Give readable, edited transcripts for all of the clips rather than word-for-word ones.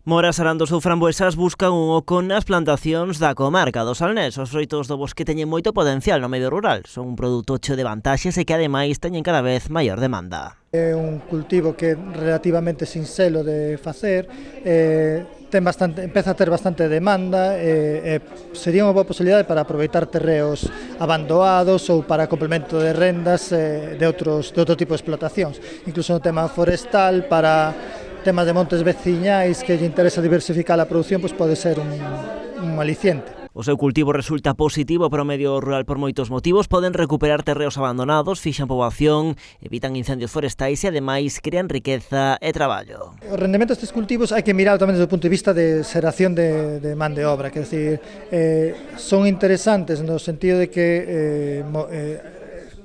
Mora Sarandos ou Framboesas buscan un oco nas plantacións da comarca do Salnés. Os froitos do bosque teñen moito potencial no medio rural. Son un produto cheo de vantaxes e que ademais teñen cada vez maior demanda. É un cultivo que é relativamente sinxelo de facer, empeza a ter bastante demanda e sería unha boa posibilidade para aproveitar terreos abandonados ou para complemento de rendas de outro tipo de explotacións. Incluso no tema forestal, para temas de montes veciñais que lle interesa diversificar a produción, pois pode ser un aliciente. O seu cultivo resulta positivo para o medio rural por moitos motivos. Poden recuperar terreos abandonados, fixan poboación, evitan incendios forestais e ademais crean riqueza e traballo. O rendemento destes cultivos hai que mirar tamén desde o punto de vista de xeración de man de obra, que decir, son interesantes no sentido de que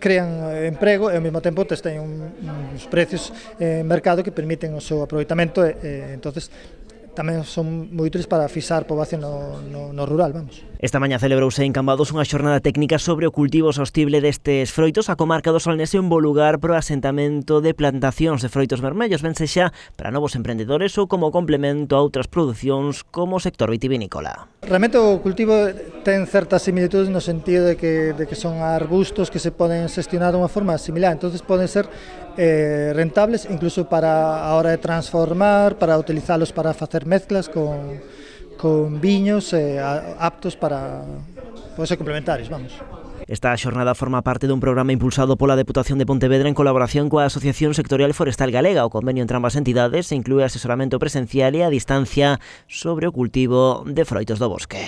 crean emprego e ao mesmo tempo teñen uns precios en mercado que permiten o seu aproveitamento e entonces tamén son moi útiles para fixar poboación no rural, vamos. Esta mañá celebrouse en Cambados unha xornada técnica sobre o cultivo sostible destes froitos. A comarca do Salnés é un bo lugar para o asentamento de plantacións de froitos vermellos, ben sexa para novos emprendedores ou como complemento a outras producións como o sector vitivinícola. Realmente o cultivo ten certas similitudes no sentido de que son arbustos que se poden xestionar de unha forma similar, entonces poden ser rentables incluso para a hora de transformar, para utilizalos para facer mezclas con viños aptos para ser complementarios, vamos. Esta xornada forma parte dun programa impulsado pola Deputación de Pontevedra en colaboración coa Asociación Sectorial Forestal Galega. O convenio entre ambas entidades inclúe asesoramento presencial e a distancia sobre o cultivo de froitos do bosque.